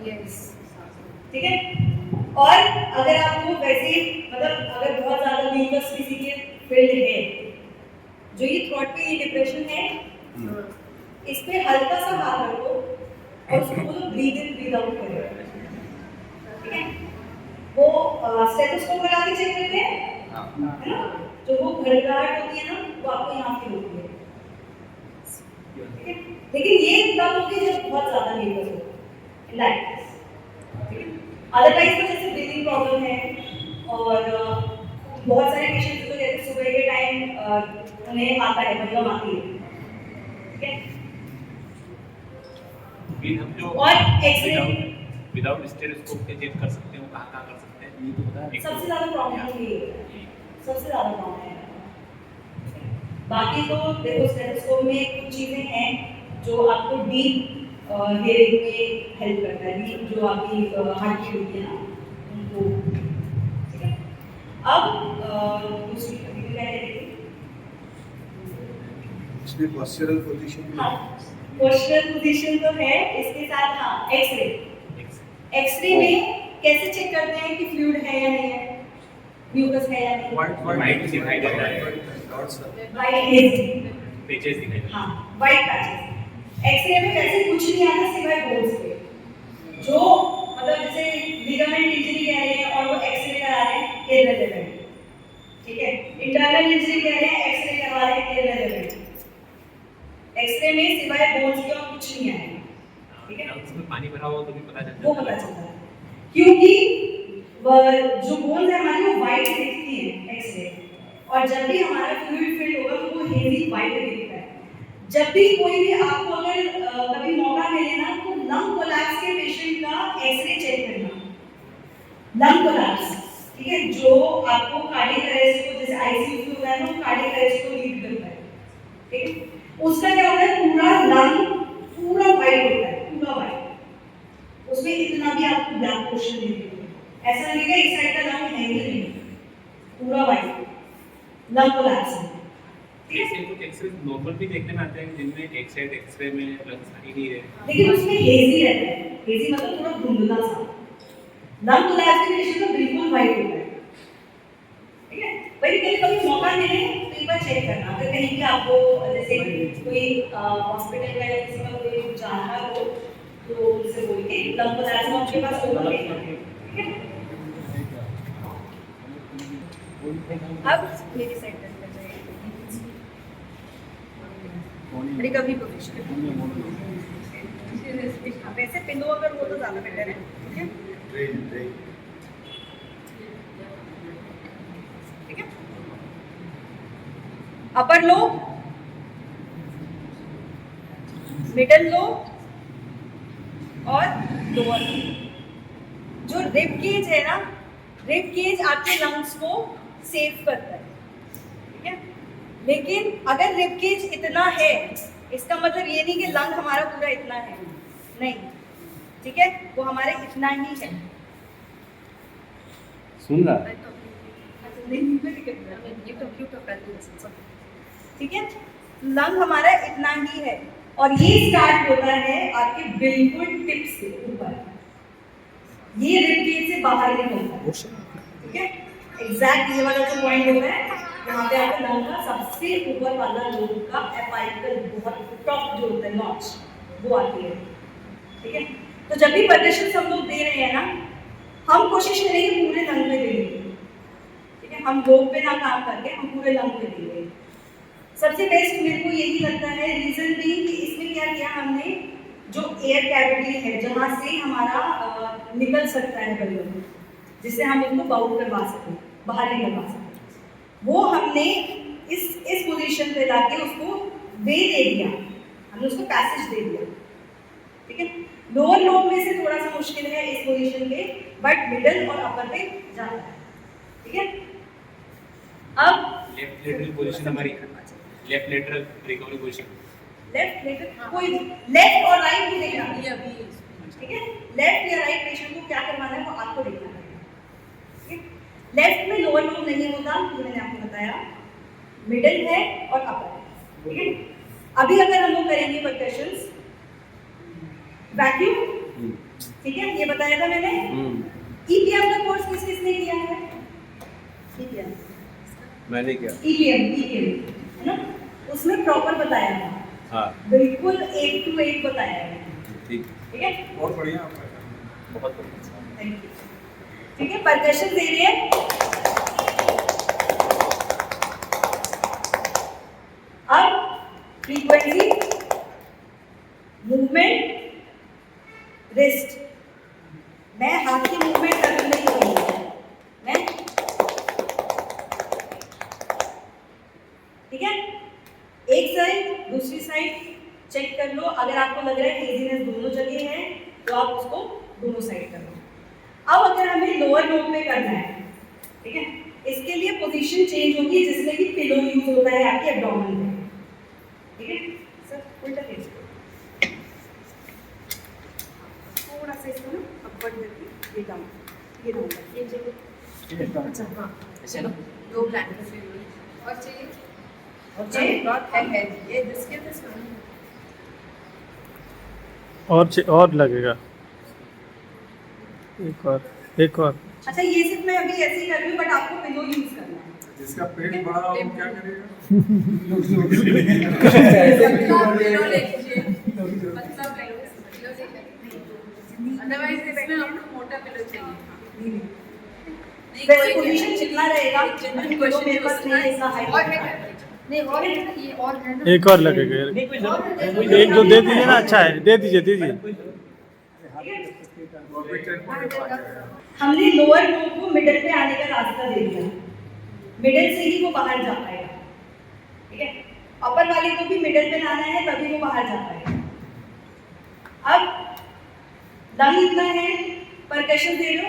Yes, ठीक है। और अगर आपको वैसे मतलब अगर बहुत ज्यादा म्यूकस किसी के फील्ड है, जो ये थ्रोट पे ये डिप्रेशन है, इस पे हल्का सा हाथ रखो और उसको बोलो ब्रीद इन ब्रीद आउट करो, ठीक है। वो स्टेथोस्कोप लगा के चेक करते हैं, है ना, जो वो घड़घड़ाहट होती है ना, वो आपको यहाँ पे होती है, ठीक है। लेकिन ये तब होती है जब बहुत ज्यादा म्यूकस हो, लाइक अदरवाइज तो जैसे ब्रीदिंग प्रॉब्लम है और बहुत सारे पेशेंट्स तो जैसे सुबह के टाइम उन्हें आता है, मतलब आती है, ठीक है। हम जो और एक्सरे विदाउट स्टेथोस्कोप के चेक कर सकते हैं, वो कहाँ कर सकते हैं, ये तो पता है। सबसे ज्यादा प्रॉब्लम ये है, सबसे ज्यादा प्रॉब्लम है। बाकी तो देखो स्टेथोस्कोप में कुछ चीजें हैं जो आपको डीप हियरिंग में हेल्प करता है, डीप जो आपकी हार्ट की होती है ना उनको, ठीक है। अब दूसरी क्या कह रही थी? इसमें पोस्चरल पोजीशन, हाँ पोस्चरल पोजीशन तो है, इसके साथ हाँ एक्सरे, एक्सरे में कैसे चेक करते हैं कि फ्लूइड है या नहीं है, म्यूकस है या नहीं, वाइट दिखाई देता है, वाइट पेचेस दिखाई देते हैं। हाँ वाइट पैचेस। एक्सरे में वैसे कुछ नहीं आता सिवाय बोन्स के, जो मतलब जैसे लिगामेंट इंजरी कह रहे हैं और वो एक्सरे करा रहे हैं इररिलेवेंट, ठीक है। इंटरनल इंजरी कह रहे हैं, एक्सरे करवा रहे हैं इररिलेवेंट। एक्सरे में सिवाय बोन्स के और कुछ नहीं आएगा, ठीक है। उसमें पानी भरा हुआ तो भी पता चलता है, वो पता चलता है क्योंकि जो बोन्स है हमारी वो वाइट दिखती है एक्सरे, और जब भी हमारा फ्लूइड फिल होगा तो वो हेवी वाइट दिखता है। जब भी कोई भी आपको अगर कभी मौका मिले ना तो लंग कोलैप्स के पेशेंट का एक्सरे चेक करना, लंग कोलैप्स, ठीक है, जो आपको कार्डियक अरेस्ट को जैसे आईसीयू में होता है ना, कार्डियक अरेस्ट को लीड करता है, ठीक है। उसका क्या होता है, पूरा लंग पूरा वाइट होता है, पूरा वाइट, उसमें इतना भी आपको ब्लैक पोर्शन नहीं दिखेगा, ऐसा लगेगा इस साइड का लंग है ही नहीं, पूरा वाइट लंग कोलैप्स है। ऐसे कुछ एक्सरे नॉर्मल भी देखने में आते हैं जिनमें एक साइड एक्सरे में लंग्स आ ही नहीं रहे, लेकिन उसमें हेजी रहता है, हेजी मतलब थोड़ा धुंधला सा, लंग कोलैप्स के पेशेंट तो बिल्कुल वाइट होता है, ठीक है। भाई कहीं कभी मौका मिले तो एक बार चेक करना, अगर कहीं भी आपको जैसे कोई हॉस्पिटल में किसी का कोई जाना हो तो उनसे बोल के लंग कोलैप्स में आपके पास होगा, ठीक है। अब मेरी साइड पर रिकवरी पोजीशन, वैसे पिलो अगर हो तो ज्यादा बेटर है, ठीक है, ठीक है। अपर लो, मिडल लो और लोअर लो। जो रिब केज है ना, रिब केज आपके लंग्स को सेव करता है, ठीक है। लेकिन अगर रिब केज इतना है, इसका मतलब ये नहीं कि लंग हमारा पूरा इतना है, नहीं, ठीक है, वो हमारे इतना ही है। सुन रहा ठीक है, लंग हमारा इतना ही है और ये स्टार्ट होता है आपके बिल्कुल टिप से ऊपर, ये रिब केज से बाहर नहीं होता, ठीक है। एग्जैक्ट ये वाला जो पॉइंट होता है यहाँ पे आपके लंग का सबसे ऊपर वाला लोब का एपाइकल बहुत टॉप जो होता है नॉच, वो आती है, ठीक है। तो जब भी परकशंस हम लोग दे रहे हैं ना, हम कोशिश करेंगे पूरे लंग पे देने, ठीक है, हम लोब पे ना काम करके हम पूरे लंग पे देंगे। सबसे बेस्ट मेरे को यही लगता है, रीजन भी कि इसमें क्या किया हमने, जो एयर कैविटी है जहाँ से हमारा निकल सकता है बलून, जिससे हम इसको बाउंड करवा सकें, बाहर निकलवा सकें, वो हमने इस पोजीशन पे लाके उसको वे दे दिया, हमने उसको पैसेज दे दिया, ठीक है। लोअर लोब में से थोड़ा सा मुश्किल है इस पोजीशन पे, बट मिडल और अपर पे जाता है, ठीक है। अब लेफ्ट लेटरल पोजीशन हमारी, left lateral recovery position, left left कोई लेफ्ट और राइट भी देखना है अभी, ठीक है। लेफ्ट या राइट पेशेंट को क्या करवाना है वो आपको देखना है, ठीक है। लेफ्ट में लोअर लोब नहीं होता, ये मैंने आपको बताया, मिडिल है और अपर है, ठीक है। अभी अगर हम लोग करेंगे परकशंस, वैक्यूम ठीक है, ये बताया था मैंने। ईपीएम का कोर्स किस किसने किया है? ईपीएम, मैंने क्या ईपीएम है ना, उसमें प्रॉपर बताया था। हाँ बिल्कुल 1 to 1 बताया है। ठीक ठीक है, बहुत बढ़िया बहुत बढ़िया थैंक यू। ठीक है, परकशन दे रही है। अब फ्रीक्वेंसी, मूवमेंट, रिस्ट। मैं हाथ की मूवमेंट करने नहीं करूंगी मैं, ठीक है। एक साइड दूसरी साइड चेक कर लो, अगर आपको लग रहा है हेजीनेस दोनों जगह है तो आप उसको दोनों साइड कर लो। अब अगर हमें लोअर नोट पे करना है, ठीक है, इसके लिए पोजीशन चेंज होगी जिसमें कि पिलो यूज होता है आपके एब्डोमेन में। ठीक है सर, उल्टा फेस करो, थोड़ा सा इसको ना अपवर्ड करके ये डाउन, ये डाउन ये जगह। अच्छा हाँ, ऐसे ना दो ब्लैंक और चाहिए और चाहिए नॉट है ये दिस के दिस और लगेगा एक और अच्छा, ये सिर्फ मैं अभी ऐसे ही कर रही हूँ, बट आपको पिलो यूज करना है। जिसका पेट बड़ा हो वो क्या करेगा पिलो ले लीजिए मतलब पिलो ले लीजिए, अदरवाइज इसमें आपको मोटा पिलो चाहिए। वैसे पोजीशन जितना रहेगा, अभी पिलो मेरे पास नहीं है इतना हाइट। और है नहीं और है ना, ये और है ना, एक और लगेगा एक दो दे दीजिए ना, अच्छा है दे दीजिए हमने लोअर नोट को मिडिल पे आने का रास्ता दे दिया, मिडिल से ही वो बाहर जा पाएगा। ठीक है, अपर वाले को भी मिडिल पे लाना है तभी वो बाहर जा पाएगा। अब लंग इतना है, परकशन दे लो,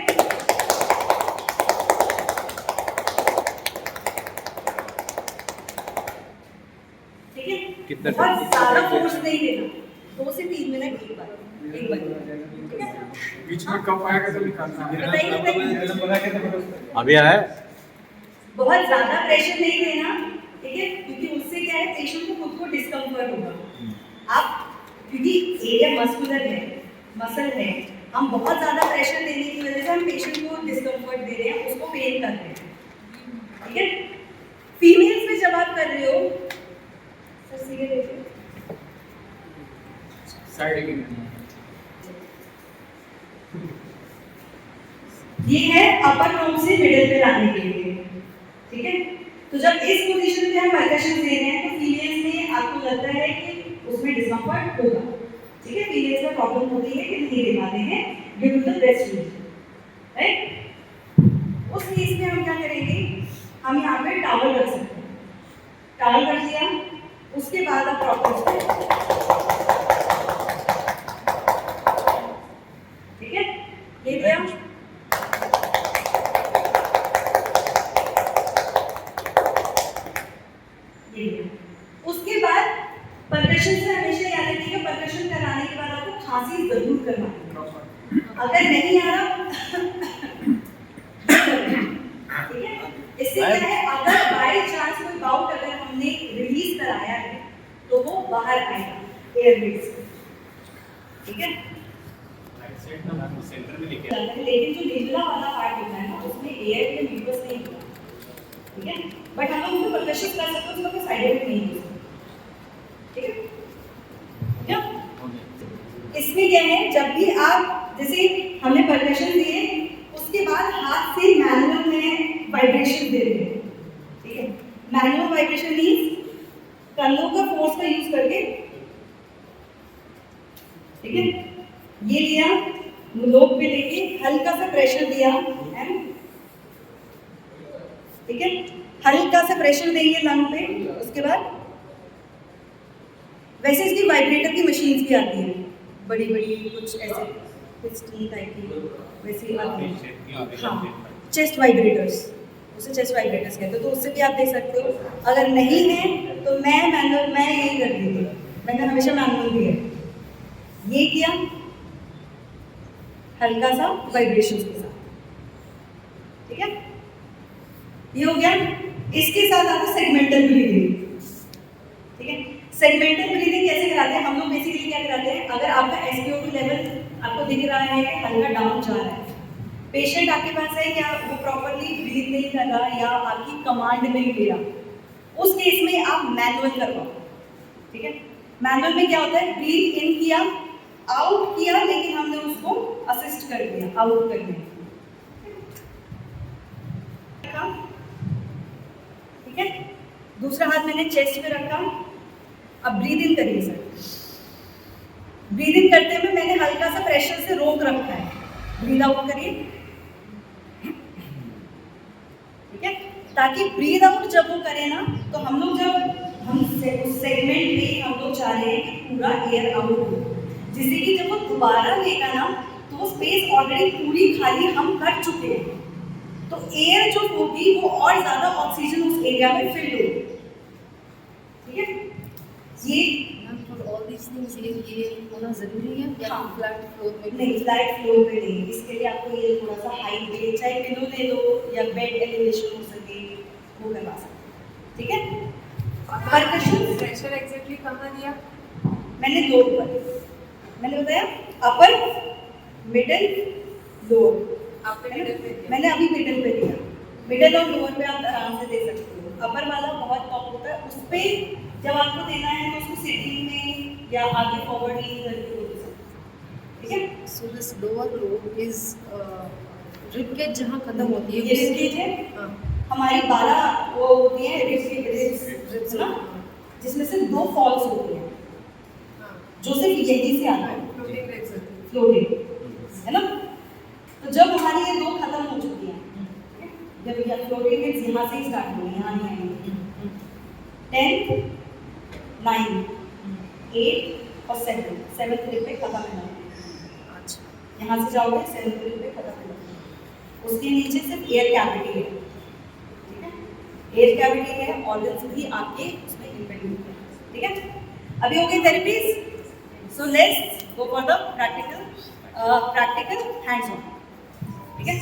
ठीक है, कितना बहुत ज्यादा फोर्स नहीं देना, 2 से 3 मिनट एक बार। ठीक है, बीच में कब आएगा तो निकालना बताइए। अभी आया बहुत ज्यादा प्रेशर नहीं देना, ठीक है, क्योंकि उससे क्या है, पेशेंट को खुद को डिस्कम्फर्ट होगा। आप क्योंकि एरिया मस्कुलर है, मसल है, हम बहुत ज्यादा प्रेशर देने की वजह से हम पेशेंट को डिस्कम्फर्ट दे रहे हैं, उसको पेन कर रहे हैं। ठीक है, फीमेल्स में जब आप कर रहे हो, सर सीधे देखिए, साइड ये है अपर नोट से मिडिल पे लाने के लिए। ठीक है, तो जब इस पोजीशन पे हम परकशन दे रहे हैं तो फीमेल्स में आपको लगता है कि उसमें डिस्कम्फर्ट होगा। ठीक है, फीमेल्स में प्रॉब्लम होती है कि नहीं दे पाते हैं due to the breast reason, right. उस केस में हम क्या करेंगे, हम यहाँ पे टॉवल रख सकते हैं, टॉवल रख दिया, उसके बाद आप प्रॉपर, ठीक है, ये दिया, उसके बाद परकशन से हमेशा याद रखिएगा, परकशन कराने के बाद आपको खांसी जरूर करवानी, अगर नहीं आ रहा ठीक है। इससे क्या है, अगर बाय चांस कोई बाउट अगर हमने रिलीज कराया है तो वो बाहर आएगा एयरवेज से। ठीक है, राइट साइड ना सेंटर में लेके लेकिन जो नीला वाला पार्ट होता है ना, उसमें एयर के म्यूकस नहीं होता। ठीक है, बट हम लोग उसको परकशन कर सकते हैं, उसका कोई साइड इफेक्ट नहीं होता। ठीक है, क्या इसमें क्या है, जब भी आप जैसे हमने परकशन दिए, उसके बाद हाथ से मैनुअल में वाइब्रेशन दे रहे हैं। ठीक है, मैनुअल वाइब्रेशन मींस कंधों का फोर्स का यूज करके, ठीक है, ये लिया, लोग पे लेके हल्का सा प्रेशर दिया, ठीक है, हल्का सा प्रेशर देंगे लंग पे। उसके बाद वैसे इसकी वाइब्रेटर की मशीन्स भी आती हैं, बड़ी बड़ी कुछ ऐसे पिस्टन टाइप की वैसी आती हैं। हाँ, चेस्ट वाइब्रेटर्स, उसे चेस्ट वाइब्रेटर्स कहते हैं, तो उससे भी आप दे सकते हो। अगर नहीं है तो मैं मैनुअल, मैं यही करती थी, मैंने हमेशा मैनुअल दिया, ये किया हल्का सा वाइब्रेशंस के साथ। ठीक है, ये हो गया। इसके साथ आता सेगमेंटल ब्रीदिंग। ठीक है, सेगमेंटल ब्रीदिंग कैसे कराते हैं हम लोग, बेसिकली क्या कराते हैं, अगर आपका SpO2 लेवल आपको दिख रहा है कि हल्का डाउन जा रहा है। पेशेंट आपके पास है क्या, वो प्रॉपरली ब्रीथ नहीं कर रहा या आपकी कमांड नहीं ले रहा, उस केस में आप मैनुअल करवाओ, ठीक है। मैनुअल में क्या होता है, ब्रीथ इन किया, आउट किया, लेकिन हमने उसको असिस्ट कर दिया, आउट कर दिया, ठीक है। दूसरा हाथ मैंने चेस्ट पे रखा। अब ब्रीद इन करिए सर। ब्रीद इन करते हुए मैंने हल्का सा प्रेशर से रोक रखा है। ब्रीद आउट करिए, ठीक है। ताकि ब्रीद आउट जब वो करे ना, तो हम लोग उस सेगमेंट में हम लोग चाह रहे हैं कि पूरा एयर आउट हो, जिससे कि जब वो दोबारा लेगा ना, तो वो स्पेस ऑलरेडी पूरी खाली हम कर चुके हैं, तो एयर जो होगी वो और ज्यादा ऑक्सीजन उस एरिया में फिल होगी, ठीक है। ये फॉर ऑल दीस थिंग्स ये होना जरूरी है या हाँ। फ्लैट फ्लोर में नहीं, फ्लैट फ्लोर पे नहीं, इसके लिए आपको ये थोड़ा सा हाइट दे, चाहे पिलो ले लो या बेड एलिवेशन हो सके, वो करवा सकते, ठीक है। परकशन प्रेशर एग्जैक्टली कहाँ दिया? मैंने दो ऊपर, मैंने बताया अपर, मिडल, लोअर। आपने मिडल पे दिया। मैंने अभी मिडल पे दिया। मिडल और लोअर पे आप आराम से दे सकते हो। अपर वाला बहुत टॉप होता है, उस पे जब आपको देना है तो उसको सिटिंग में या आगे फॉरवर्ड लीन करके दे सकते, ठीक है। So this lower lobe is rib cage जहाँ खत्म होती है ये रिब केज है। हाँ। हमारी 12 वो होती है रिब्स ना, जिसमें से 2 फॉल्स होती हैं, हाँ। जो सिर्फ यहीं से आता है, फ्लोटिंग रेक्स फ्लोटिंग, है ना। तो जब हमारी ये 2 खत्म हो चुकी हैं, जब ये फ्लोटिंग रेक्स यहाँ से ही स्टार्ट हुई, यहाँ नहीं आएंगे, 10, 9, 8 और 7 ट्रिप पे खत्म है। अच्छा, यहाँ से जाओगे 7 ट्रिप पे खत्म है। उसके नीचे सिर्फ एयर कैविटी है, ठीक है। एयर कैविटी है, ऑर्गन्स भी आपके उसमें इंपेंडेंट है, ठीक है। अभी हो गई therapies, so let's go for the practical hands on, ठीक है।